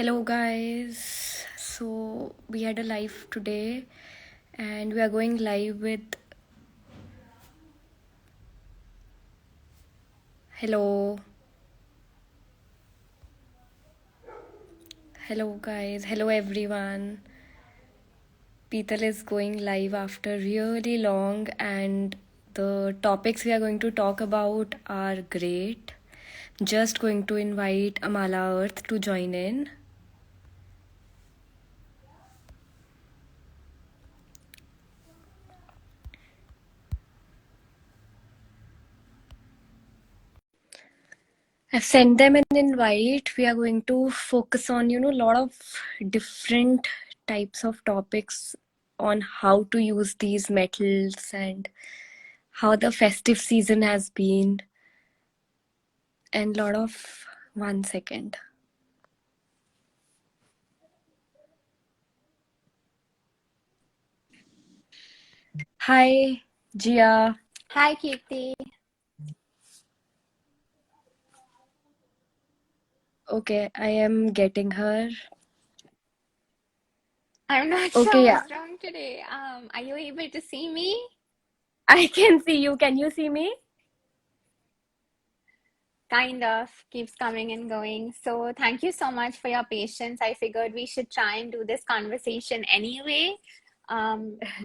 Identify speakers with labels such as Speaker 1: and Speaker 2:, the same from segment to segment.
Speaker 1: Hello, guys. So, we had a live today, and we are going live with. Hello. Hello, guys. Hello, everyone. Petal is going live after really long, and the topics we are going to talk about are great. Just going to invite Amala Earth to join in. I've sent them an invite. We are going to focus on, a lot of different types of topics on how to use these metals and how the festive season has been, and lot of 1 second. Hi, Jia.
Speaker 2: Hi, Kirti.
Speaker 1: Okay, I am getting her.
Speaker 2: I'm not
Speaker 1: Okay,
Speaker 2: sure
Speaker 1: yeah.
Speaker 2: what's wrong today. Are you able to see me?
Speaker 1: I can see you. Can you see me?
Speaker 2: Kind of keeps coming and going. So, thank you so much for your patience. I figured we should try and do this conversation anyway.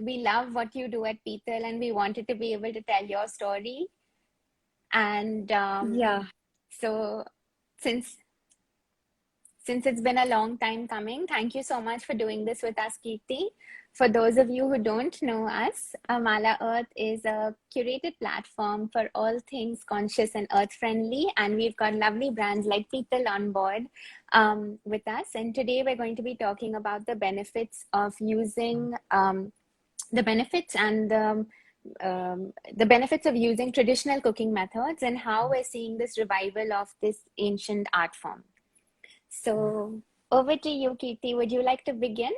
Speaker 2: We love what you do at Petal, and we wanted to be able to tell your story. And
Speaker 1: Yeah.
Speaker 2: so, since Since it's been a long time coming, thank you so much for doing this with us, Kirti. For those of you who don't know us, Amala Earth is a curated platform for all things conscious and earth friendly. And we've got lovely brands like Petal on board with us. And today we're going to be talking about the benefits of using the benefits and the benefits of using traditional cooking methods and how we're seeing this revival of this ancient art form. So over to you, Kirti. Would you like to begin?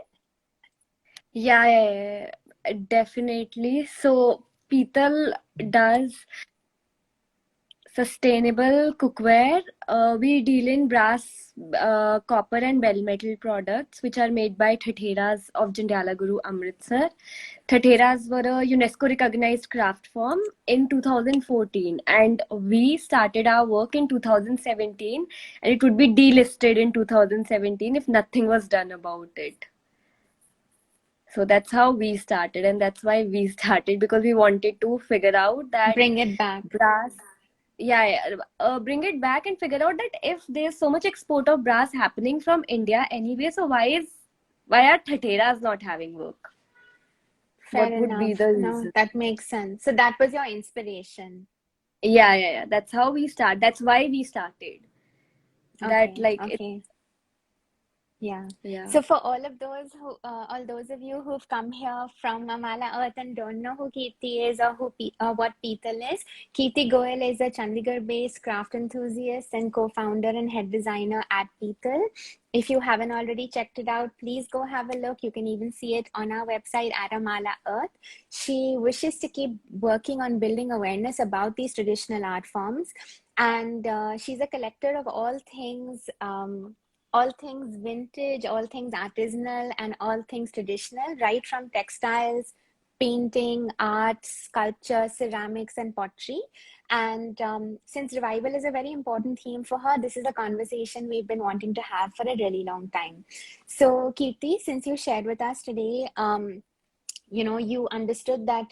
Speaker 1: Yeah, definitely. So, Petal does sustainable cookware. We deal in brass, copper, and bell metal products, which are made by Thetheras of Jandiala Guru, Amritsar. Thetheras were a UNESCO recognized craft form in 2014, and we started our work in 2017, and it would be delisted in 2017 if nothing was done about it. So that's how we started, and that's why we started, because we wanted to figure out that
Speaker 2: Bring it back.
Speaker 1: brass, bring it back and figure out that if there's so much export of brass happening from India anyway, so why are Thetheras not having work?
Speaker 2: Fair
Speaker 1: What would be
Speaker 2: enough.
Speaker 1: the
Speaker 2: No,
Speaker 1: reason?
Speaker 2: that makes sense. So that was your inspiration.
Speaker 1: Yeah. That's how we start. That's why we started. That
Speaker 2: Okay,
Speaker 1: like it.
Speaker 2: okay. Yeah.
Speaker 1: Yeah.
Speaker 2: So for all those of you who've come here from Amala Earth and don't know who Kirti is or what Petal is, Kirti Goel is a Chandigarh-based craft enthusiast and co-founder and head designer at Petal. If you haven't already checked it out, please go have a look. You can even see it on our website at Amala Earth. She wishes to keep working on building awareness about these traditional art forms, and she's a collector of all things vintage, all things artisanal, and all things traditional, right from textiles, painting, art, sculpture, ceramics, and pottery. And since revival is a very important theme for her, this is a conversation we've been wanting to have for a really long time. So, Kirti, since you shared with us today, you understood that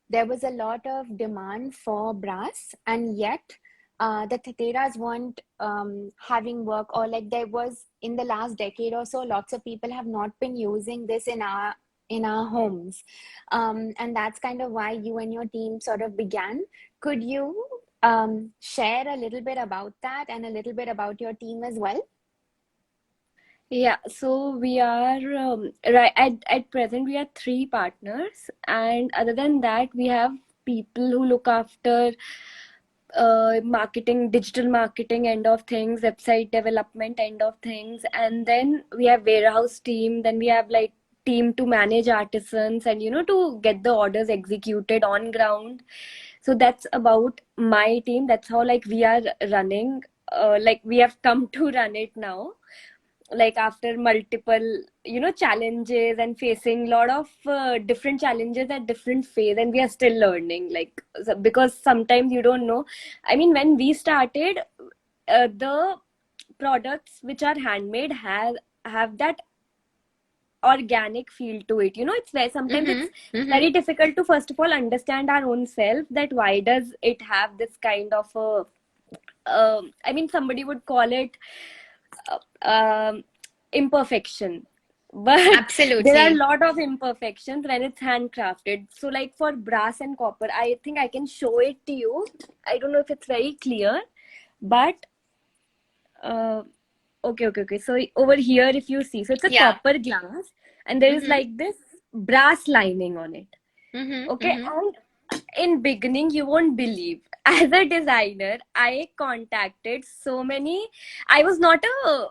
Speaker 2: there was a lot of demand for brass, and yet the Theteras weren't having work, or like there was in the last decade or so, lots of people have not been using this in our homes, and that's kind of why you and your team sort of began. Could you share a little bit about that and a little bit about your team as well?
Speaker 1: Yeah, so we are right at present we are three partners, and other than that, we have people who look after marketing, digital marketing end of things, website development end of things, and then we have warehouse team. Then we have like team to manage artisans and to get the orders executed on ground. So that's about my team. That's how like we are running. like we have come to run it now, like after multiple challenges and facing a lot of different challenges at different phase, and we are still learning, like because sometimes you don't know. I mean, when we started, the products which are handmade have that organic feel to it. It's very, sometimes
Speaker 2: Mm-hmm.
Speaker 1: it's
Speaker 2: Mm-hmm.
Speaker 1: very difficult to first of all understand our own self, that why does it have this kind of a I mean, somebody would call it imperfection, but there are a
Speaker 2: Absolutely.
Speaker 1: lot of imperfections when it's handcrafted. So like for brass and copper, I think I can show it to you. I don't know if it's very clear, but uh, okay, so over here, if you see, so it's a
Speaker 2: Yeah.
Speaker 1: copper glass and there is
Speaker 2: Mm-hmm.
Speaker 1: like this brass lining on it.
Speaker 2: Mm-hmm.
Speaker 1: Okay,
Speaker 2: Mm-hmm.
Speaker 1: and in beginning, you won't believe, as a designer, I contacted so many. I was not a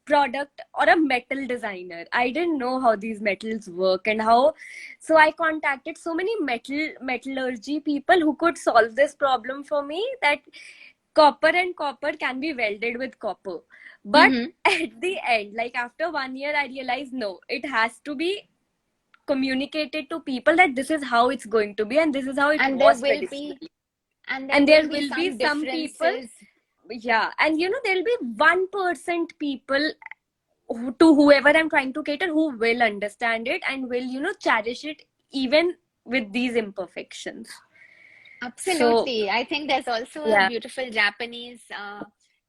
Speaker 1: product or a metal designer. I didn't know how these metals work and how. So I contacted so many metallurgy people who could solve this problem for me, that copper and copper can be welded with copper. But
Speaker 2: Mm-hmm.
Speaker 1: at the end, like after 1 year, I realized no, it has to be communicated to people that this is how it's going to be and this is how it
Speaker 2: And there
Speaker 1: was
Speaker 2: will be
Speaker 1: traditionally.
Speaker 2: and there
Speaker 1: And
Speaker 2: will
Speaker 1: there
Speaker 2: be
Speaker 1: will be
Speaker 2: some
Speaker 1: some people,
Speaker 2: differences.
Speaker 1: yeah, and there'll be 1% people to whoever I'm trying to cater, who will understand it and will cherish it even with these imperfections. So
Speaker 2: Absolutely. I think there's also a
Speaker 1: yeah,
Speaker 2: beautiful Japanese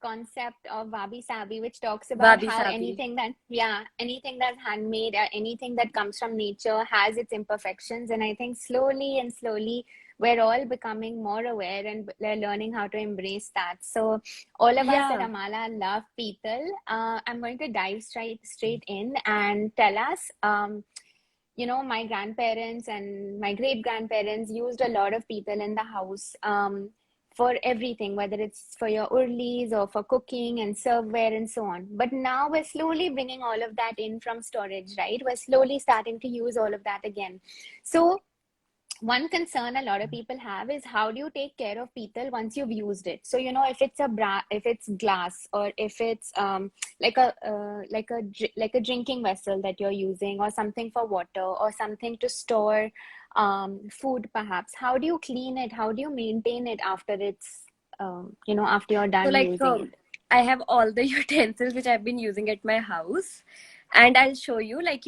Speaker 2: concept of wabi sabi, which talks about
Speaker 1: wabi
Speaker 2: how
Speaker 1: sabi.
Speaker 2: anything that's handmade, anything that comes from nature has its imperfections. And I think slowly and slowly, we're all becoming more aware and we're learning how to embrace that. So, all of us at
Speaker 1: Yeah,
Speaker 2: Amala love Petal. I'm going to dive straight in and tell us. My grandparents and my great grandparents used a lot of people in the house for everything, whether it's for your urlis or for cooking and serveware and so on. But now we're slowly bringing all of that in from storage, right? We're slowly starting to use all of that again. So one concern a lot of people have is how do you take care of people once you've used it? So if it's if it's glass, or if it's like a drinking vessel that you're using, or something for water, or something to store food perhaps, how do you clean it? How do you maintain it after after you're
Speaker 1: so
Speaker 2: done
Speaker 1: like
Speaker 2: using it?
Speaker 1: I have all the utensils which I've been using at my house, and I'll show you, like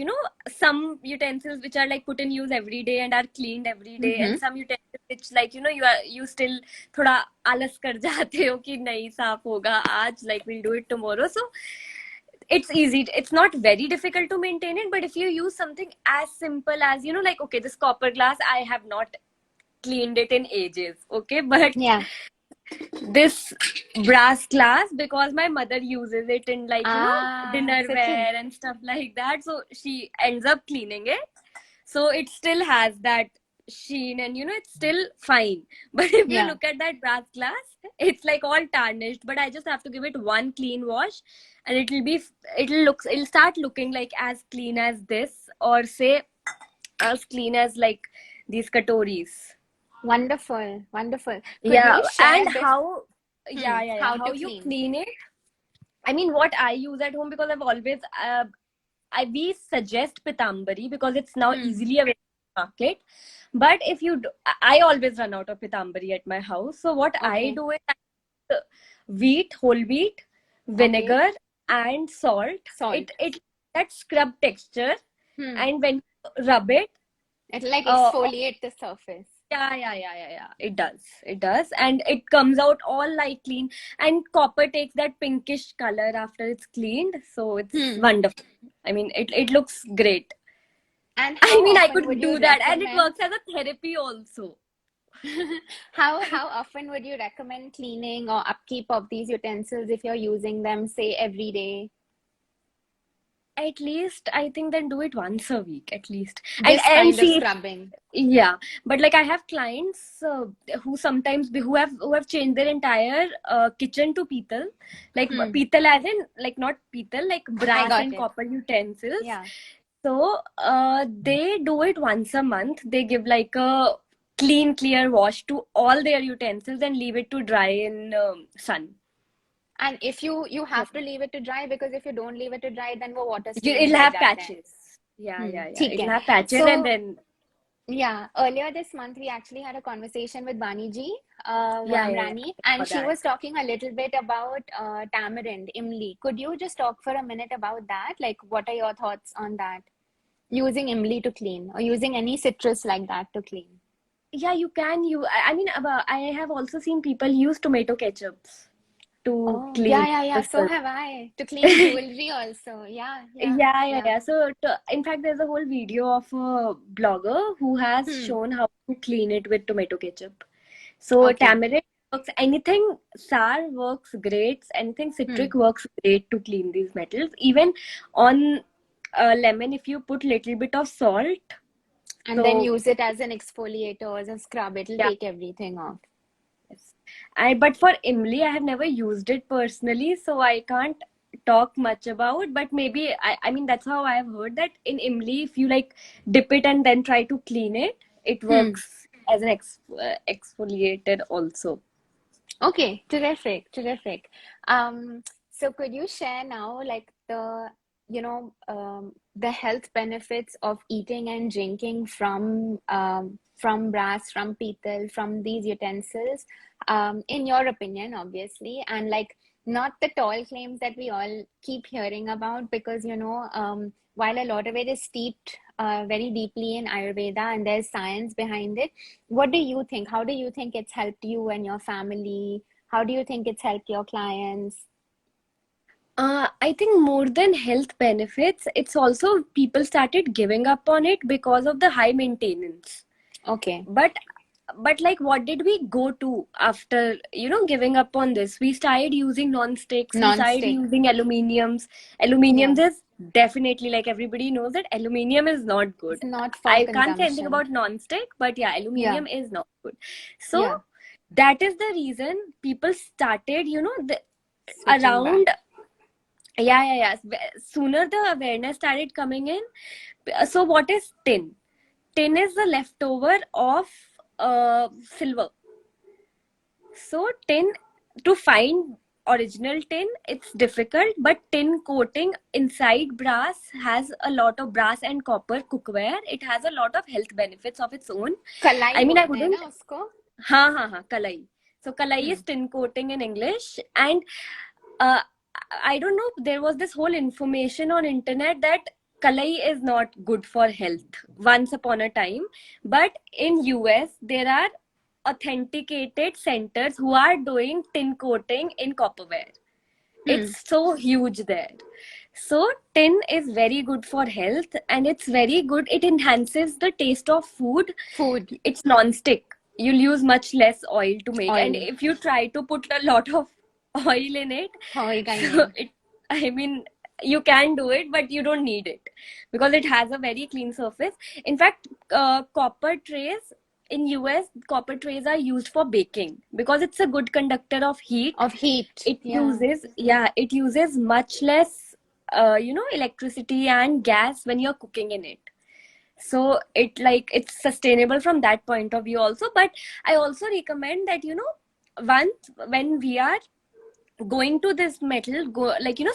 Speaker 1: some utensils which are like put in use every day and are cleaned every day,
Speaker 2: Mm-hmm.
Speaker 1: and some utensils which, like you still थोड़ा आलस कर जाते हो कि नहीं साफ होगा आज, like we'll do it tomorrow. So it's easy, it's not very difficult to maintain it, but if you use something as simple as like, okay, this copper glass, I have not cleaned it in ages, okay, but
Speaker 2: Yeah.
Speaker 1: this brass glass, because my mother uses it in, like
Speaker 2: Such a
Speaker 1: dinnerware and stuff like that, so she ends up cleaning it, so it still has that sheen and it's still fine. But if you
Speaker 2: yeah.
Speaker 1: look at that brass glass, it's like all tarnished, but I just have to give it one clean wash and it'll start looking like as clean as this, or say as clean as like these katoris.
Speaker 2: Wonderful, wonderful. Could
Speaker 1: Yeah,
Speaker 2: you share
Speaker 1: and
Speaker 2: this?
Speaker 1: how, yeah,
Speaker 2: How
Speaker 1: how
Speaker 2: to
Speaker 1: you
Speaker 2: clean?
Speaker 1: clean it. I mean, what I use at home, because I've always, we suggest Pitambari because it's now
Speaker 2: Hmm.
Speaker 1: easily available in the market. But if you, I always run out of Pitambari at my house. So what I
Speaker 2: Okay.
Speaker 1: do is wheat, whole wheat,
Speaker 2: Okay.
Speaker 1: vinegar, and salt.
Speaker 2: Salt.
Speaker 1: It that scrub texture,
Speaker 2: Hmm.
Speaker 1: and when you rub it,
Speaker 2: It'll like
Speaker 1: uh,
Speaker 2: exfoliate the surface.
Speaker 1: yeah. It does. It does. And it comes out all like clean. And copper takes that pinkish color after it's cleaned. So it's
Speaker 2: Hmm.
Speaker 1: wonderful. I mean, it looks great.
Speaker 2: And
Speaker 1: I
Speaker 2: how
Speaker 1: mean, I
Speaker 2: often would
Speaker 1: could
Speaker 2: you
Speaker 1: do that. And it
Speaker 2: recommend?
Speaker 1: works as a therapy also.
Speaker 2: How often would you recommend cleaning or upkeep of these utensils if you're using them, say, every day?
Speaker 1: At least I think then do it once a week at least. And
Speaker 2: This
Speaker 1: and
Speaker 2: kind of
Speaker 1: see,
Speaker 2: scrubbing.
Speaker 1: yeah, but like I have clients who sometimes who have changed their entire kitchen to pital, like
Speaker 2: Hmm.
Speaker 1: pital as in like not pital, like
Speaker 2: I
Speaker 1: brass
Speaker 2: got
Speaker 1: and
Speaker 2: it.
Speaker 1: copper utensils.
Speaker 2: Yeah.
Speaker 1: So they do it once a month. They give like a clear wash to all their utensils and leave it to dry in sun.
Speaker 2: And if you have to leave it to dry, because if you don't leave it to dry, then वो water stains
Speaker 1: It'll
Speaker 2: रह
Speaker 1: have
Speaker 2: जाते हैं.
Speaker 1: patches. Yeah.
Speaker 2: ठीक
Speaker 1: It'll
Speaker 2: है.
Speaker 1: have patches,
Speaker 2: So
Speaker 1: and then
Speaker 2: yeah, earlier this month we actually had a conversation with Bani ji,
Speaker 1: yeah.
Speaker 2: Ramrani, and
Speaker 1: For
Speaker 2: she
Speaker 1: that.
Speaker 2: was talking a little bit about tamarind, imli. Could you just talk for a minute about that? Like, what are your thoughts on that? Using imli to clean, or using any citrus like that to clean?
Speaker 1: Yeah, you can. I mean, I have also seen people use tomato ketchups to
Speaker 2: Oh,
Speaker 1: clean
Speaker 2: yeah.
Speaker 1: the
Speaker 2: So
Speaker 1: surface.
Speaker 2: have I. To clean jewelry also. Yeah.
Speaker 1: So, in fact, there's a whole video of a blogger who has
Speaker 2: Hmm.
Speaker 1: shown how to clean it with tomato ketchup. So,
Speaker 2: Okay.
Speaker 1: tamarind works, anything sour works great, anything
Speaker 2: Hmm.
Speaker 1: citric works great to clean these metals. Even on lemon, if you put little bit of salt,
Speaker 2: And then
Speaker 1: so
Speaker 2: use it as an exfoliator or as a scrub. It'll
Speaker 1: yeah.
Speaker 2: take everything off.
Speaker 1: Yes. But for Imli, I have never used it personally, so I can't talk much about. But maybe I mean that's how I have heard that in Imli, if you like dip it and then try to clean it, it
Speaker 2: Hmm.
Speaker 1: works as an exfoliator also.
Speaker 2: Okay, terrific. So could you share now, like the health benefits of eating and drinking from brass, from pittal, from these utensils, in your opinion, obviously, and like not the tall claims that we all keep hearing about, because while a lot of it is steeped very deeply in Ayurveda and there's science behind it, what do you think? How do you think it's helped you and your family? How do you think it's helped your clients?
Speaker 1: I think more than health benefits, it's also people started giving up on it because of the high maintenance.
Speaker 2: Okay.
Speaker 1: But like what did we go to after giving up on this? We started using non-sticks, we started
Speaker 2: Non-stick.
Speaker 1: using
Speaker 2: Yeah.
Speaker 1: aluminiums is definitely, like, everybody knows that aluminium is not good.
Speaker 2: It's not for
Speaker 1: I can't say anything
Speaker 2: consumption.
Speaker 1: about non-stick, but yeah,
Speaker 2: Yeah.
Speaker 1: aluminium is not good. So
Speaker 2: Yeah.
Speaker 1: that is the reason people started
Speaker 2: Switching back.
Speaker 1: around sooner the awareness started coming in. So what is tin? Tin is the leftover of silver. So tin, to find original tin, it's difficult, but tin coating inside brass has a lot of brass and copper cookware. It has a lot of health benefits of its own.
Speaker 2: कलाई
Speaker 1: I mean, I
Speaker 2: बोलते हैं
Speaker 1: wouldn't.
Speaker 2: ना उसको?
Speaker 1: हाँ, kalai. So kalai is
Speaker 2: Hmm.
Speaker 1: tin coating in English, and uh, I don't know. There was this whole information on internet that kalai is not good for health once upon a time, but in US there are authenticated centers who are doing tin coating in copperware.
Speaker 2: Hmm.
Speaker 1: It's so huge there. So tin is very good for health, and it's very good. It enhances the taste of food.
Speaker 2: Food.
Speaker 1: It's non-stick. You'll use much less oil to make, and
Speaker 2: Oil.
Speaker 1: if you try to put a lot of oil in it,
Speaker 2: होएगा ही
Speaker 1: so
Speaker 2: नहीं.
Speaker 1: I mean, you can do it, but you don't need it because it has a very clean surface. In fact, copper trays in US, copper trays are used for baking because it's a good conductor of heat.
Speaker 2: Of heat. Yeah.
Speaker 1: It uses much less electricity and gas when you're cooking in it. So it's sustainable from that point of view also. But I also recommend that once when we are going to this metal,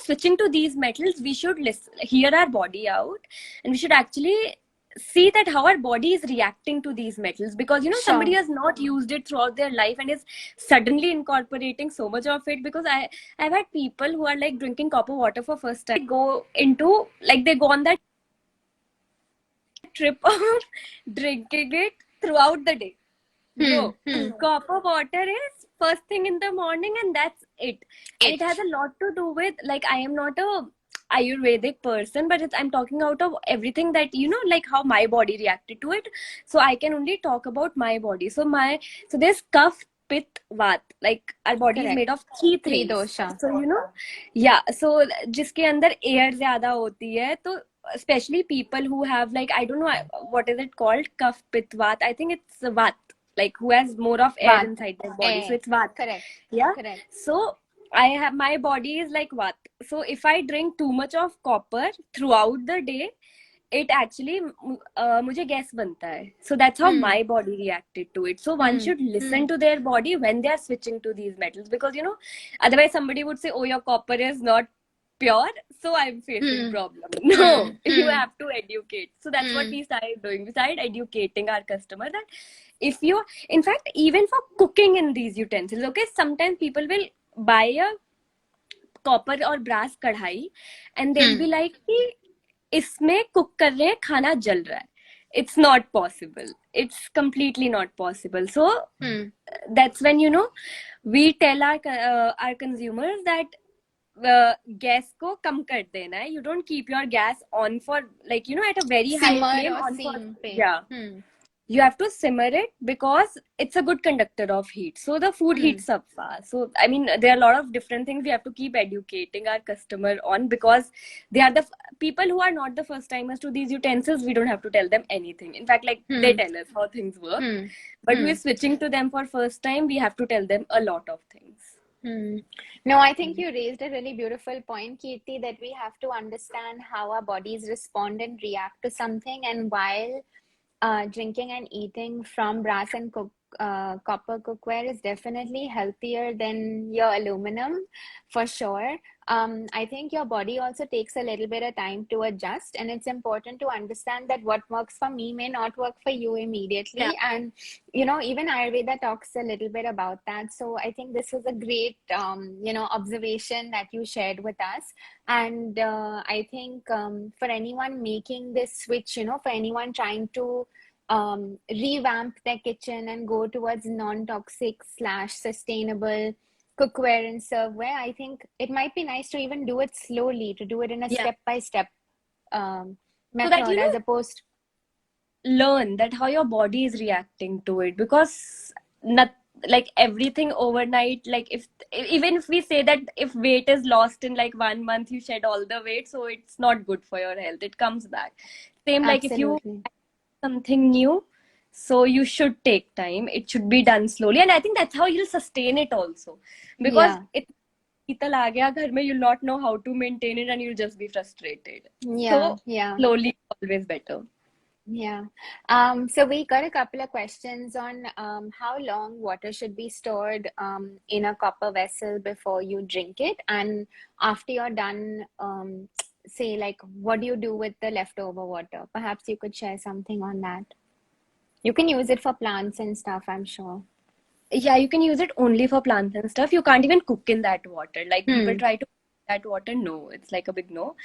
Speaker 1: switching to these metals, we should hear our body out, and we should actually see that how our body is reacting to these metals, because somebody
Speaker 2: Sure.
Speaker 1: has not used it throughout their life and is suddenly incorporating so much of it. Because I've had people who are like drinking copper water for first time, they go on that trip of drinking it throughout the day. Bro, copper water is first thing in the morning, and that's it. And it has a lot to do with, like, I am not a Ayurvedic person, but I'm talking out of everything that like how my body reacted to it. So I can only talk about my body. So there's kapha, pit, vat. Like our body is made
Speaker 2: Correct.
Speaker 1: of three
Speaker 2: Three
Speaker 1: things.
Speaker 2: dosha.
Speaker 1: So yeah. So जिसके अंदर air ज़्यादा होती है, तो especially people who have, like, I don't know what is it called, kapha, pit, vat. I think it's vat, like who has more of air
Speaker 2: Vat.
Speaker 1: inside their body. So
Speaker 2: Air.
Speaker 1: it's vat.
Speaker 2: Correct.
Speaker 1: Yeah.
Speaker 2: Correct.
Speaker 1: So my body is like vat. So if I drink too much of copper throughout the day, it actually मुझे gas बनता है. So that's how my body reacted to it. So one should listen to their body when they are switching to these metals, because you know otherwise somebody would say, oh, your copper is not pure, so I'm facing problem. No, you have to educate. So that's what we started doing. We started educating our customer that if you, in fact, even for cooking in these utensils, okay, sometimes people will buy a copper or brass कढ़ाई and they'll be like कि इसमें cook कर रहे हैं, खाना जल रहा है. It's not possible. It's completely not possible. So that's when, you know, we tell our consumers that gas को कम कर देना है. You don't keep your gas on for, like, you know, at a very high
Speaker 2: Simmer
Speaker 1: flame
Speaker 2: or
Speaker 1: on for,
Speaker 2: steam पे.
Speaker 1: yeah. You have to simmer it because it's a good conductor of heat. So the food heats up fast. So, I mean, there are a lot of different things we have to keep educating our customer on, because they are the people who are not the first timers to these utensils. We don't have to tell them anything. In fact, like they tell us how things work. But we're switching to them for first time. We have to tell them a lot of things.
Speaker 2: No, I think you raised a really beautiful point, Kirti, that we have to understand how our bodies respond and react to something. And while drinking and eating from brass and copper cookware is definitely healthier than your aluminum, for sure. I think your body also takes a little bit of time to adjust, and it's important to understand that what works for me may not work for you immediately.
Speaker 1: Yeah.
Speaker 2: And you know, even Ayurveda talks a little bit about that. So I think this was a great you know, observation that you shared with us. And I think for anyone making this switch, you know, for anyone trying to revamp their kitchen and go towards non-toxic / sustainable cookware and serveware, I think it might be nice to even do it slowly, to do it in a step-by-step method,
Speaker 1: so that, you know,
Speaker 2: as opposed
Speaker 1: learn that how your body is reacting to it, because not like everything overnight, like if even if we say that if weight is lost in like 1 month, you shed all the weight, so it's not good for your health. It comes back. Same like if you something new, so you should take time. It should be done slowly, and I think that's how you'll sustain it also, because it शीतल आ गया घर में, you'll not know how to maintain it and you'll just be frustrated. So slowly always better.
Speaker 2: Yeah. So we got a couple of questions on how long water should be stored in a copper vessel before you drink it, and after you're done, say like what do you do with the leftover water? Perhaps you could share something on that. You can use it for plants and stuff, I'm sure.
Speaker 1: Yeah, you can use it only for plants and stuff. You can't even cook in that water. Like people try to cook that water. No, it's like a big no.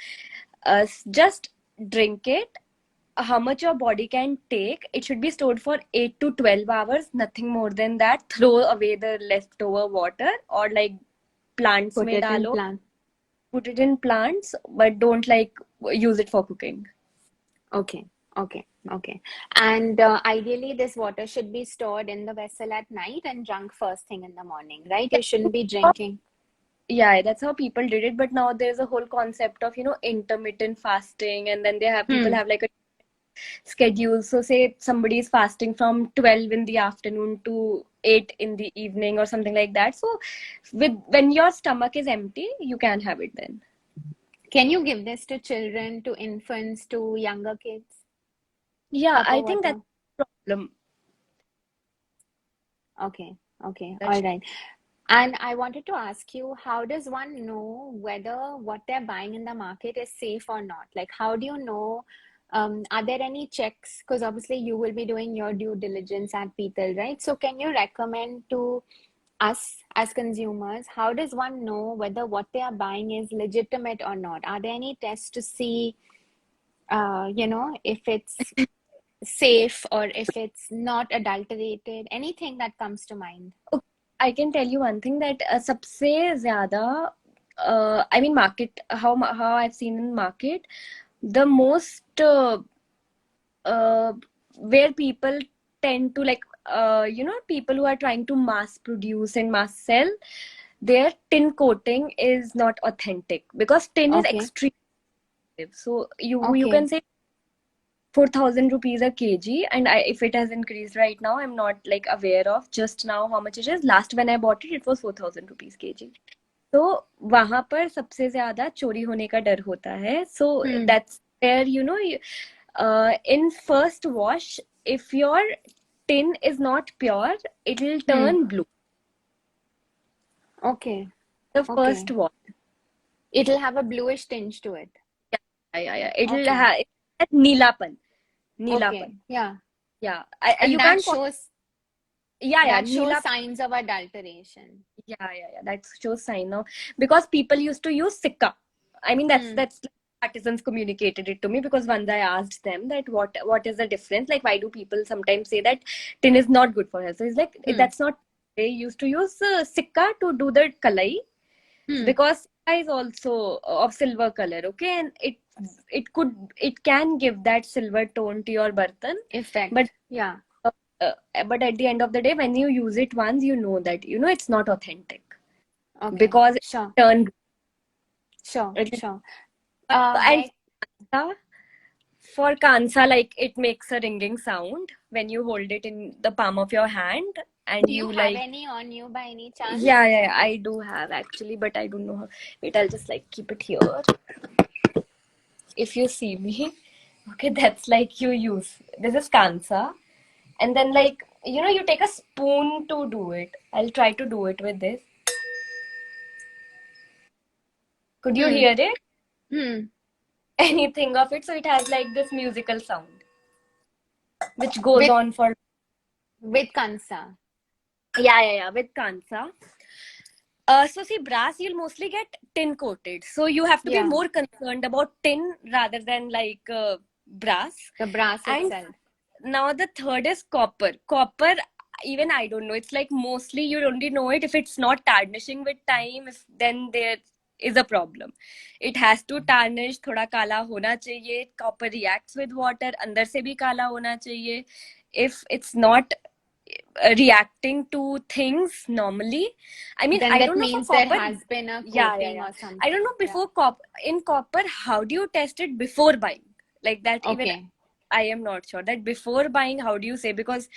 Speaker 1: Just drink it. How much your body can take. It should be stored for 8 to 12 hours. Nothing more than that. Throw away the leftover water, or like plants mein dalo. Put it in plants, but don't like use it for cooking.
Speaker 2: Okay. And ideally, this water should be stored in the vessel at night and drunk first thing in the morning, right? You shouldn't be drinking.
Speaker 1: Yeah, that's how people did it. But now there's a whole concept of, you know, intermittent fasting, and then they have people have like a schedule. So say somebody is fasting from 12 in the afternoon to 8 in the evening or something like that. So when your stomach is empty, you can have it then.
Speaker 2: Can you give this to children, to infants, to younger kids?
Speaker 1: Yeah, I think that's the problem.
Speaker 2: Okay. All right. And I wanted to ask you, how does one know whether what they're buying in the market is safe or not? Like, how do you know? Are there any checks? Because obviously you will be doing your due diligence at Petal, right? So can you recommend to us as consumers, how does one know whether what they are buying is legitimate or not? Are there any tests to see, you know, if it's safe or if it's not adulterated? Anything that comes to mind?
Speaker 1: Okay. I can tell you one thing, that सबसे ज़्यादा I mean market, how I've seen in market, the most where people tend to like you know, people who are trying to mass produce and mass sell, their tin coating is not authentic, because tin is extremely expensive. So you can say 4,000 rupees a kg, and if it has increased right now, I'm not like aware of just now how much it is. Last when I bought it was 4,000 rupees kg. तो वहां पर सबसे ज्यादा चोरी होने का डर होता है. So that's where, you know, In first wash, if your tin is not pure, it will turn blue.
Speaker 2: Okay.
Speaker 1: The
Speaker 2: Okay.
Speaker 1: first wash.
Speaker 2: It'll have a bluish tinge to it.
Speaker 1: Yeah. It will
Speaker 2: Okay.
Speaker 1: have neelapan.
Speaker 2: Okay. Yeah.
Speaker 1: Yeah.
Speaker 2: And
Speaker 1: You
Speaker 2: that
Speaker 1: can't call.
Speaker 2: shows
Speaker 1: Yeah.
Speaker 2: that shows
Speaker 1: Neelapan.
Speaker 2: signs of adulteration.
Speaker 1: Yeah. That shows sign now because people used to use sikka. I mean, that's artisans communicated it to me because once I asked them that what is the difference? Like, why do people sometimes say that tin is not good for health? So it's like that's not. They used to use sikka to do the kalai because sikka is also of silver color. Okay, and it can give that silver tone to your bartan,
Speaker 2: Effect.
Speaker 1: but
Speaker 2: Yeah.
Speaker 1: but at the end of the day, when you use it once, you know that it's not authentic
Speaker 2: Okay.
Speaker 1: because it
Speaker 2: Sure.
Speaker 1: turned.
Speaker 2: Sure.
Speaker 1: It,
Speaker 2: Sure.
Speaker 1: and
Speaker 2: Where
Speaker 1: kansa, for kansa, like it makes a ringing sound when you hold it in the palm of your hand and
Speaker 2: do you
Speaker 1: you
Speaker 2: have
Speaker 1: like.
Speaker 2: any on you by any chance?
Speaker 1: Yeah, I do have actually, but I don't know how. Wait, I'll just like keep it here. If you see me, okay, that's like you use. This is kansa, and then like you take a spoon to do it. I'll try to do it with this. Could you hear it? Anything of it? So it has like this musical sound, which goes
Speaker 2: With
Speaker 1: on for.
Speaker 2: kansa.
Speaker 1: Yeah, with kansa. So see, brass you'll mostly get tin coated. So you have to be
Speaker 2: Yeah.
Speaker 1: more concerned about tin rather than like brass.
Speaker 2: The brass
Speaker 1: And
Speaker 2: itself.
Speaker 1: now the third is copper. Copper, even I don't know. It's like mostly you only know it if it's not tarnishing with time. If then there is a problem. It has to tarnish. थोड़ा काला होना चाहिए. Copper reacts with water. अंदर से भी काला होना चाहिए. If it's not reacting to things normally, I mean,
Speaker 2: Then
Speaker 1: I
Speaker 2: that
Speaker 1: don't know for
Speaker 2: means there
Speaker 1: copper.
Speaker 2: has been a
Speaker 1: Yeah.
Speaker 2: coating or something.
Speaker 1: I don't know before in copper, how do you test it before buying? Like that, even
Speaker 2: Okay.
Speaker 1: I am not sure that before buying, how do you say? Because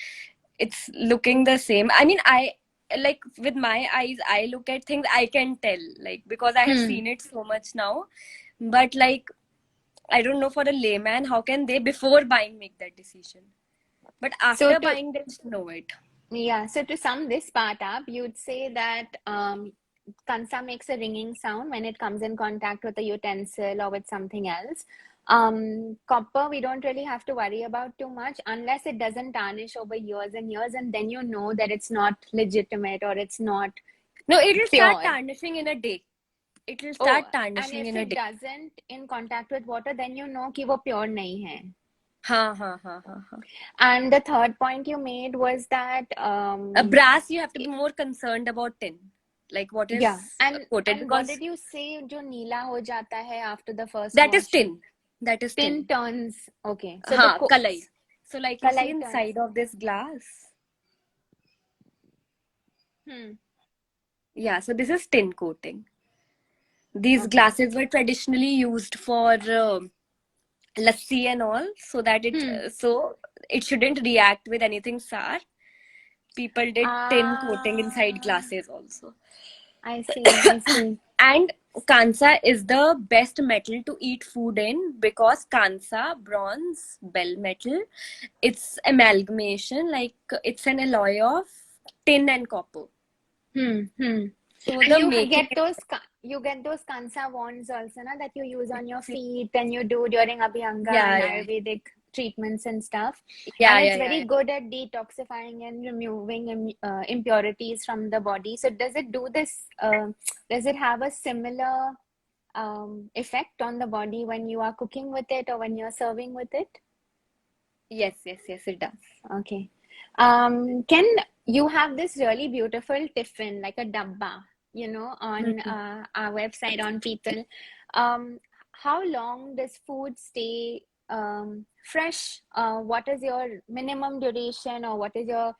Speaker 1: it's looking the same. I mean, I like with my eyes, I look at things, I can tell, like because I have seen it so much now. But like, I don't know for a layman, how can they before buying make that decision? But after buying, they should know it.
Speaker 2: Yeah, so to sum this part up, you'd say that kansa makes a ringing sound when it comes in contact with a utensil or with something else. Copper, we don't really have to worry about too much unless it doesn't tarnish over years and years, and then you know that it's not legitimate or it's not
Speaker 1: No, it will start
Speaker 2: pure.
Speaker 1: tarnishing in a day. It will start
Speaker 2: And
Speaker 1: tarnishing
Speaker 2: if
Speaker 1: in a
Speaker 2: it
Speaker 1: day.
Speaker 2: doesn't in contact with water, then you know कि वो pure नहीं है.
Speaker 1: हाँ.
Speaker 2: And the third point you made was that
Speaker 1: Brass, you have to be more concerned about tin, like what is coated,
Speaker 2: and what
Speaker 1: because
Speaker 2: did you say जो नीला हो जाता है after the first
Speaker 1: that is
Speaker 2: washing?
Speaker 1: tin. That is
Speaker 2: Tin
Speaker 1: tin.
Speaker 2: turns. Okay, so the
Speaker 1: Kalai. So like you see
Speaker 2: kalai turns.
Speaker 1: inside of this glass. Yeah, so this is tin coating. These glasses were traditionally used for lassi and all, so that it shouldn't react with anything sour. People did tin coating inside glasses also.
Speaker 2: I see.
Speaker 1: And Kansa is the best metal to eat food in because Kansa, bronze, bell metal, it's amalgamation, like it's an alloy of tin and copper. So
Speaker 2: And
Speaker 1: the
Speaker 2: you
Speaker 1: making
Speaker 2: get those kansa wands also, na, that you use on your feet and you do during Abhyanga and Ayurvedic treatments and stuff. And it's very good at detoxifying and removing impurities from the body. So does it do this? Does it have a similar effect on the body when you are cooking with it or when you're serving with it?
Speaker 1: Yes, it does.
Speaker 2: Okay. Can you have this really beautiful tiffin, like a dabba, on our website on People? How long does food stay fresh? What is your minimum duration or what is your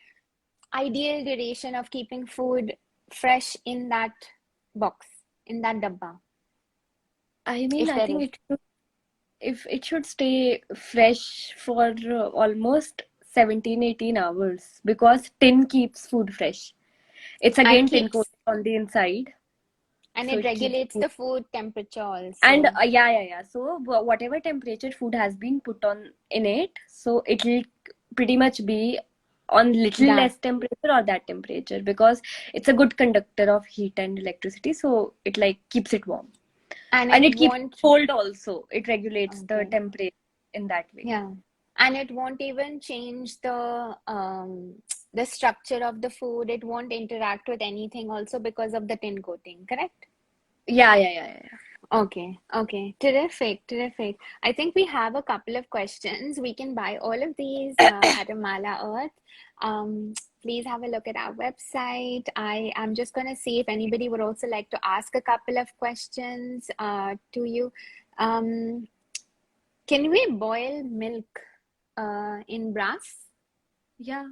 Speaker 2: ideal duration of keeping food fresh in that box, in that dabba?
Speaker 1: I mean, I think it should stay fresh for almost 17-18 hours because tin keeps food fresh. It's again tin coated on the inside.
Speaker 2: And
Speaker 1: So
Speaker 2: it
Speaker 1: it keeps
Speaker 2: regulates
Speaker 1: food.
Speaker 2: the food temperature
Speaker 1: And
Speaker 2: also.
Speaker 1: yeah. So whatever temperature food has been put on in it, so it'll pretty much be on little
Speaker 2: That.
Speaker 1: less temperature or that temperature, because it's a good conductor of heat and electricity. So it like keeps it warm,
Speaker 2: And
Speaker 1: and
Speaker 2: it
Speaker 1: it keeps
Speaker 2: won't.
Speaker 1: cold also. It regulates the
Speaker 2: Okay.
Speaker 1: temperature in that way.
Speaker 2: Yeah. And it won't even change the structure of the food. It won't interact with anything also because of the tin coating, correct?
Speaker 1: Yeah.
Speaker 2: Okay, okay. Terrific, terrific. I think we have a couple of questions. We can buy all of these at Amala Earth. Um, please have a look at our website. I'm just going to see if anybody would also like to ask a couple of questions to you. Um, can we boil milk in brass?
Speaker 1: Yeah.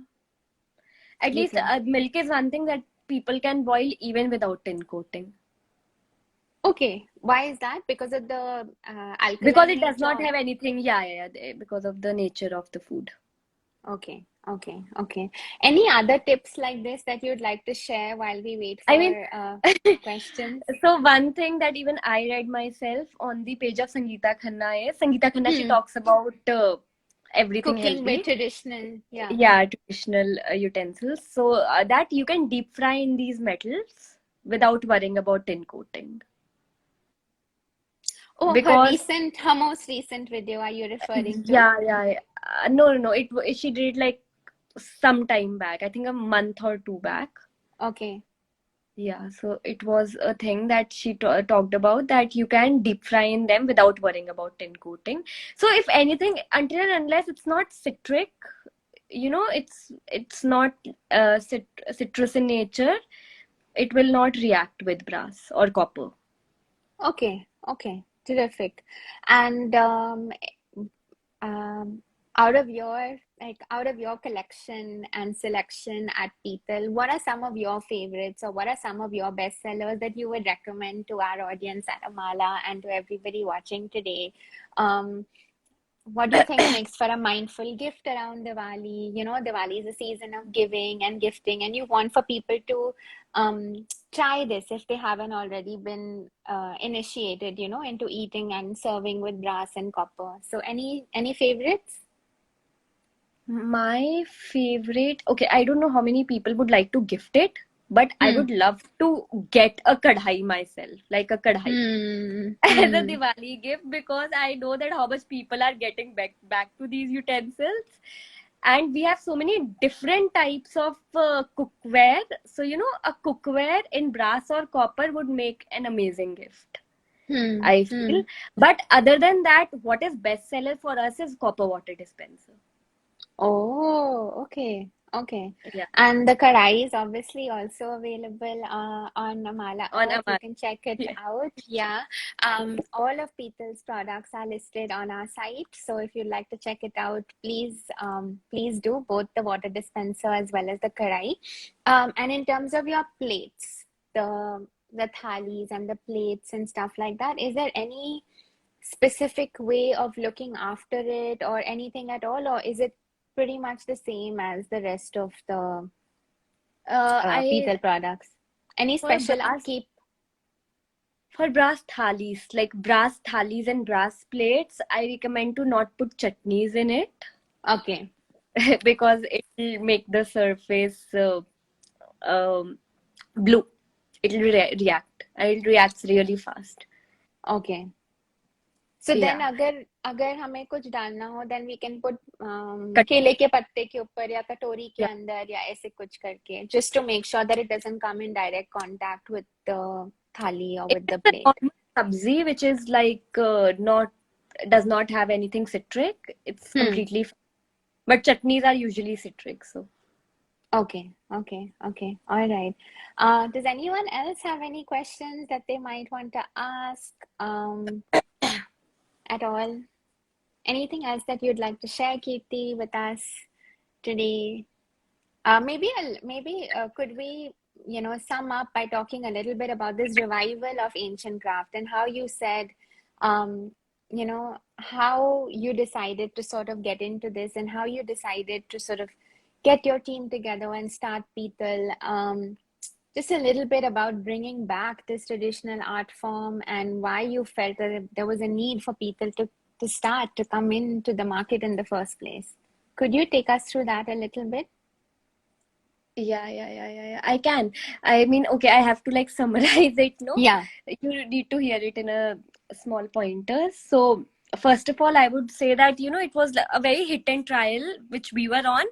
Speaker 1: At
Speaker 2: We
Speaker 1: least
Speaker 2: can.
Speaker 1: milk is one thing that people can boil even without tin coating,
Speaker 2: Okay, why is that? Because of the
Speaker 1: because
Speaker 2: alkaline
Speaker 1: it does not
Speaker 2: nature?
Speaker 1: have anything. Because of the nature of the food.
Speaker 2: Okay, okay, okay. Any other tips like this that you'd like to share while we wait
Speaker 1: I mean,
Speaker 2: for questions?
Speaker 1: so one thing that even I read myself on the page of Sangeeta Khanna is Sangeeta Khanna, she
Speaker 2: Hmm.
Speaker 1: talks about everything
Speaker 2: Cooking with
Speaker 1: healthy.
Speaker 2: traditional, yeah.
Speaker 1: Yeah, traditional utensils. So that you can deep fry in these metals without worrying about tin coating.
Speaker 2: Oh,
Speaker 1: Because
Speaker 2: her most recent video are you referring to?
Speaker 1: yeah. No. She did it like some time back. I think a month or two back.
Speaker 2: Okay.
Speaker 1: Yeah, so it was a thing that she talked about, that you can deep fry in them without worrying about tin coating. So if anything, until and unless it's not citric, it's not citrus in nature, it will not react with brass or copper.
Speaker 2: Okay, okay. Terrific. And um, out of your collection and selection at Petal, what are some of your favorites or what are some of your best sellers that you would recommend to our audience at Amala and to everybody watching today? Um, what do you think makes for a mindful gift around Diwali? You know, Diwali is a season of giving and gifting, and you want for people to try this if they haven't already been initiated, you know, into eating and serving with brass and copper. So, any favorites?
Speaker 1: My favorite, okay, I don't know how many people would like to gift it, but I
Speaker 2: Hmm.
Speaker 1: would love to get a kadhai myself, like a kadhai,
Speaker 2: Hmm.
Speaker 1: as a
Speaker 2: Hmm.
Speaker 1: Diwali gift, because I know that how much people are getting back to these utensils, and we have so many different types of cookware. So a cookware in brass or copper would make an amazing gift,
Speaker 2: Hmm.
Speaker 1: I
Speaker 2: Hmm.
Speaker 1: feel. But other than that, what is bestseller for us is copper water dispenser.
Speaker 2: Oh, okay, okay.
Speaker 1: Yeah,
Speaker 2: And the kadai is obviously also available on Amala
Speaker 1: on
Speaker 2: Earth. You
Speaker 1: Amazon.
Speaker 2: can check it
Speaker 1: Yeah.
Speaker 2: out. Yeah. All of Petal's products are listed on our site. So if you'd like to check it out, please do both the water dispenser as well as the kadai. And in terms of your plates, the thalis and the plates and stuff like that, is there any specific way of looking after it or anything at all, or is it pretty much the same as the rest of the
Speaker 1: I
Speaker 2: Petal products? Any
Speaker 1: for
Speaker 2: special
Speaker 1: brass
Speaker 2: upkeep?
Speaker 1: for brass thalis, like brass thalis and brass plates, I recommend to not put chutneys in it
Speaker 2: Okay,
Speaker 1: because it will make the surface um, blue. It will react, and it reacts really fast.
Speaker 2: okay. So then
Speaker 1: Yeah.
Speaker 2: अगर अगर हमें कुछ डालना हो then we can put
Speaker 1: Cut-
Speaker 2: केले के पत्ते के ऊपर या कटोरी के
Speaker 1: Yeah.
Speaker 2: अंदर या ऐसे कुछ करके just to make sure that it doesn't come in direct contact with the thali or
Speaker 1: If
Speaker 2: with the
Speaker 1: it's a
Speaker 2: plate.
Speaker 1: normal sabzi, which is like not does not have anything citric, it's
Speaker 2: Hmm.
Speaker 1: completely fine. But chutneys are usually citric, so.
Speaker 2: Okay, okay, okay. All right. Does anyone else have any questions that they might want to ask at all? Anything else that you'd like to share, Kirti, with us today? Maybe could we, you know, sum up by talking a little bit about this revival of ancient craft and how you said, um, you know, how you decided to sort of get into this and how you decided to sort of get your team together and start Petal. just a little bit about bringing back this traditional art form and why you felt that there was a need for people to start to come into the market in the first place. Could you take us through that a little bit?
Speaker 1: Yeah. I can. I mean, okay, I have to like summarize it, no?
Speaker 2: Yeah.
Speaker 1: You need to hear it in a small pointers. So, first of all, I would say that, it was a very hit and trial which we were on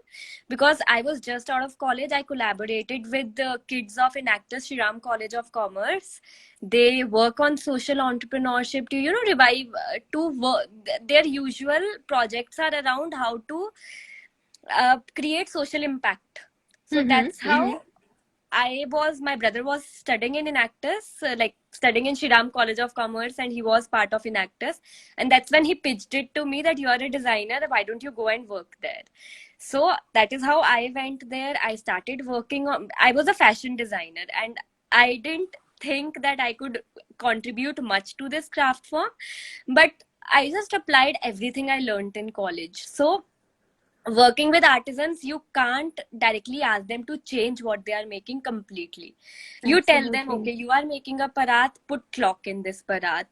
Speaker 1: because I was just out of college. I collaborated with the kids of Enactus Shriram College of Commerce. They work on social entrepreneurship to, revive, to work. Their usual projects are around how to create social impact. So that's
Speaker 2: Mm-hmm.
Speaker 1: how my brother was studying in Enactus, like studying in Shriram College of Commerce, and he was part of Enactus. And that's when he pitched it to me that you are a designer, why don't you go and work there? So that is how I went there. I started working on, I was a fashion designer, and I didn't think that I could contribute much to this craft form, but I just applied everything I learned in college. So working with artisans, you can't directly ask them to change what they are making completely. You tell them,
Speaker 2: Absolutely.
Speaker 1: okay, you are making a parat, put clock in this parat.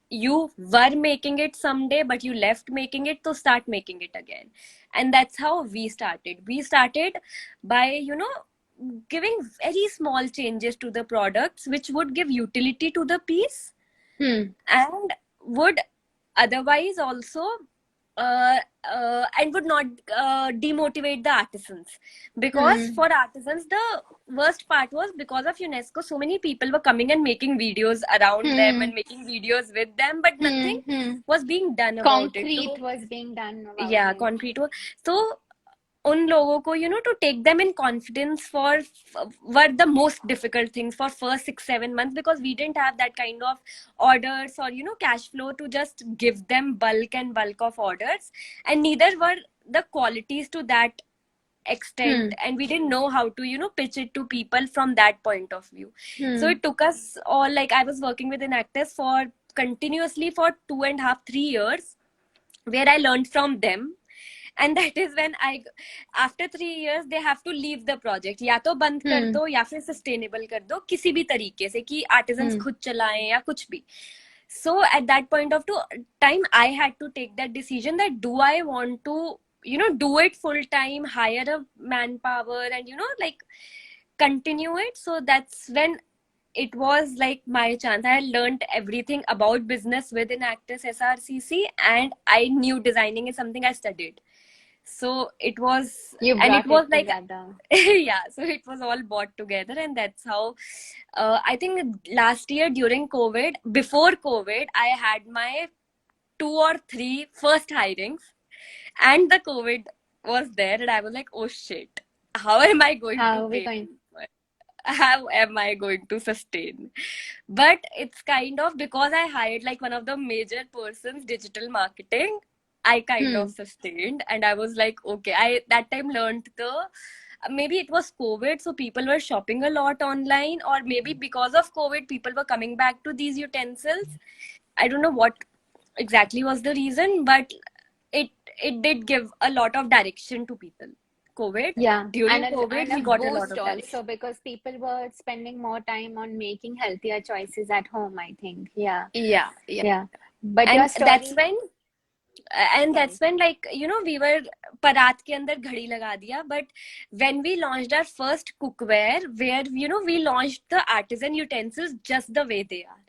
Speaker 1: You were making it someday, but you left making it, to start making it again. And that's how we started by giving very small changes to the products which would give utility to the piece
Speaker 2: Hmm.
Speaker 1: and would otherwise also and would not demotivate the artisans, because
Speaker 2: Hmm.
Speaker 1: for artisans the worst part was, because of UNESCO so many people were coming and making videos around them
Speaker 2: Hmm.
Speaker 1: and making videos with them, but
Speaker 2: Hmm.
Speaker 1: nothing
Speaker 2: Hmm.
Speaker 1: was being done about it.
Speaker 2: Concrete
Speaker 1: So
Speaker 2: was being done about
Speaker 1: yeah,
Speaker 2: it.
Speaker 1: concrete was, so उन लोगों को to take them in confidence for were the most difficult things for first 6-7 months, because we didn't have that kind of orders or cash flow to just give them bulk of orders, and neither were the qualities to that extent,
Speaker 2: Hmm.
Speaker 1: and we didn't know how to pitch it to people from that point of view. So
Speaker 2: Hmm.
Speaker 1: it took us all, like I was working with Enactus for continuously for 2.5-3 years, where I learned from them. And that is when I, after 3 years, they have to leave the project. या तो बंद कर
Speaker 2: Hmm.
Speaker 1: दो या फिर sustainable कर दो किसी भी तरीके से कि आर्टिजन्स
Speaker 2: Hmm.
Speaker 1: खुद चलाएं या कुछ भी. So at that point of time, I had to take that decision that do I want to do it full time, hire a manpower, and like continue it. So that's when it was like my chance. I learned everything about business within Actus SRCC, and I knew designing is something I studied. So it was,
Speaker 2: You
Speaker 1: and it
Speaker 2: brought
Speaker 1: was
Speaker 2: it
Speaker 1: like,
Speaker 2: together.
Speaker 1: yeah, so it was all brought together, and that's how. I think last year during COVID, before COVID, I had my 2 or 3 first hirings, and the COVID was there, and I was like, oh shit, how am I going to
Speaker 2: How are we
Speaker 1: pay
Speaker 2: going?
Speaker 1: people? How am I going to sustain? But it's kind of because I hired like one of the major persons, digital marketing, I kind of
Speaker 2: Hmm.
Speaker 1: sustained. And I was like, okay, I that time learned maybe it was COVID, so people were shopping a lot online, or maybe because of COVID, people were coming back to these utensils. I don't know what exactly was the reason, but it it did give a lot of direction to people. COVID,
Speaker 2: Yeah,
Speaker 1: during
Speaker 2: and
Speaker 1: COVID,
Speaker 2: a
Speaker 1: we got a lot
Speaker 2: boost
Speaker 1: of
Speaker 2: also
Speaker 1: direction.
Speaker 2: because people were spending more time on making healthier choices at home, I think. Yeah,
Speaker 1: Yeah.
Speaker 2: yeah. But your
Speaker 1: And that's
Speaker 2: story,
Speaker 1: when and
Speaker 2: sorry.
Speaker 1: that's when, like, we were parat के अंदर घड़ी लगा दिया. But when we launched our first cookware, where we launched the artisan utensils just the way they are.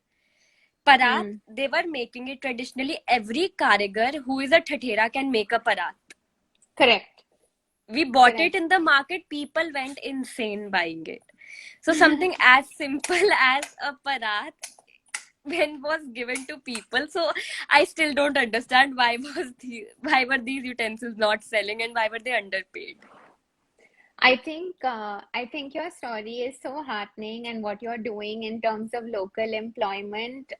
Speaker 1: Parat,
Speaker 2: Hmm.
Speaker 1: they were making it traditionally. Every karigar who is a Thathera can make a parat.
Speaker 2: Correct,
Speaker 1: We bought it
Speaker 2: correct.
Speaker 1: in the market, people went insane buying it. So something as simple as a parat when was given to people, so I still don't understand why were these utensils not selling, and why were they underpaid.
Speaker 2: I think your story is so heartening, and what you're doing in terms of local employment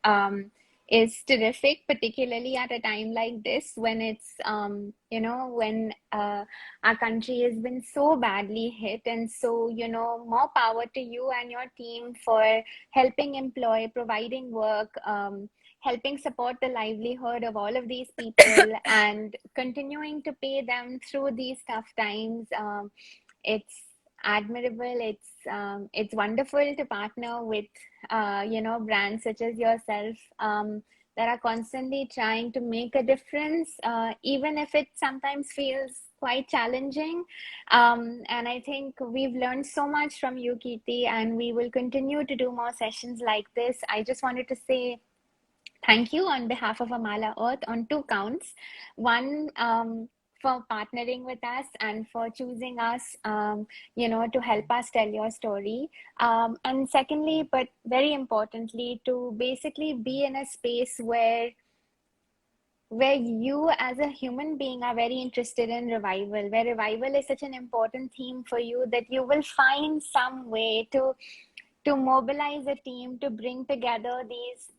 Speaker 2: is terrific, particularly at a time like this when it's when our country has been so badly hit, and so more power to you and your team for helping employ, providing work. Helping support the livelihood of all of these people and continuing to pay them through these tough times. It's admirable. It's wonderful to partner with brands such as yourself, that are constantly trying to make a difference, even if it sometimes feels quite challenging. And I think we've learned so much from you, Kirti, and we will continue to do more sessions like this. I just wanted to say thank you on behalf of Amala Earth on two counts. One, for partnering with us and for choosing us, to help us tell your story. And secondly, but very importantly, to basically be in a space where you as a human being are very interested in revival, where revival is such an important theme for you that you will find some way to mobilize a team to bring together these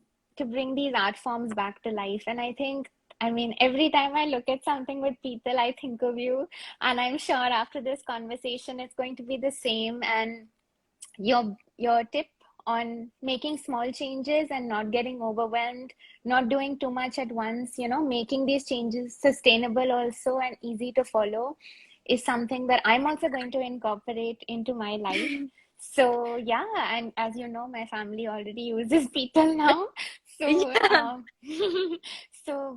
Speaker 2: art forms back to life. And I mean, every time I look at something with people, I think of you, and I'm sure after this conversation it's going to be the same. And your tip on making small changes and not getting overwhelmed, not doing too much at once, making these changes sustainable also and easy to follow, is something that I'm also going to incorporate into my life. So yeah, and as you know, my family already uses Petal now. So
Speaker 1: Yeah.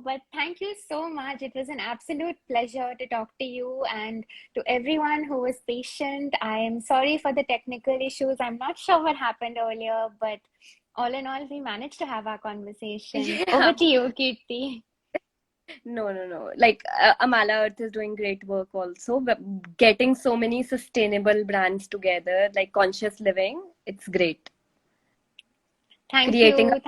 Speaker 2: but thank you so much. It was an absolute pleasure to talk to you, and to everyone who was patient. I am sorry for the technical issues. I'm not sure what happened earlier, but all in all, we managed to have our conversation. Over
Speaker 1: Yeah.
Speaker 2: to you, Kirti.
Speaker 1: No, no, no. Like Amala Earth is doing great work also, but getting so many sustainable brands together, like conscious living, it's great.
Speaker 2: Thank
Speaker 1: Creating a
Speaker 2: you.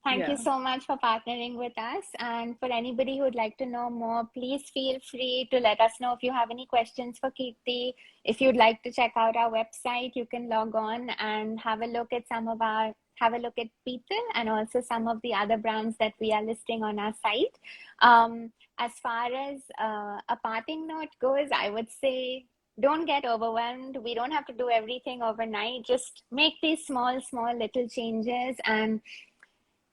Speaker 2: Thank you
Speaker 1: yeah.
Speaker 2: so much for partnering with us. And for anybody who would like to know more, please feel free to let us know if you have any questions for Kirti. If you'd like to check out our website, you can log on and have a look at have a look at Petal and also some of the other brands that we are listing on our site. As far as a parting note goes, I would say don't get overwhelmed. We don't have to do everything overnight. Just make these small, small little changes and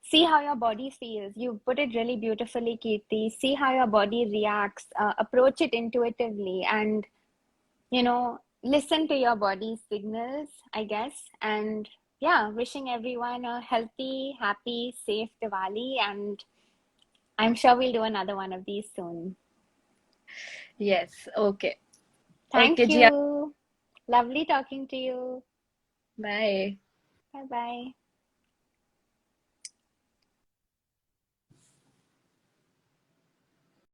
Speaker 2: see how your body feels. You put it really beautifully, Kirti. See how your body reacts. Approach it intuitively, and listen to your body's signals, I guess. And yeah, wishing everyone a healthy, happy, safe Diwali, and I'm sure we'll do another one of these soon.
Speaker 1: Yes. Okay. Okay,
Speaker 2: Thank
Speaker 1: Jia.
Speaker 2: you. Lovely talking to you.
Speaker 1: Bye.
Speaker 2: Bye bye.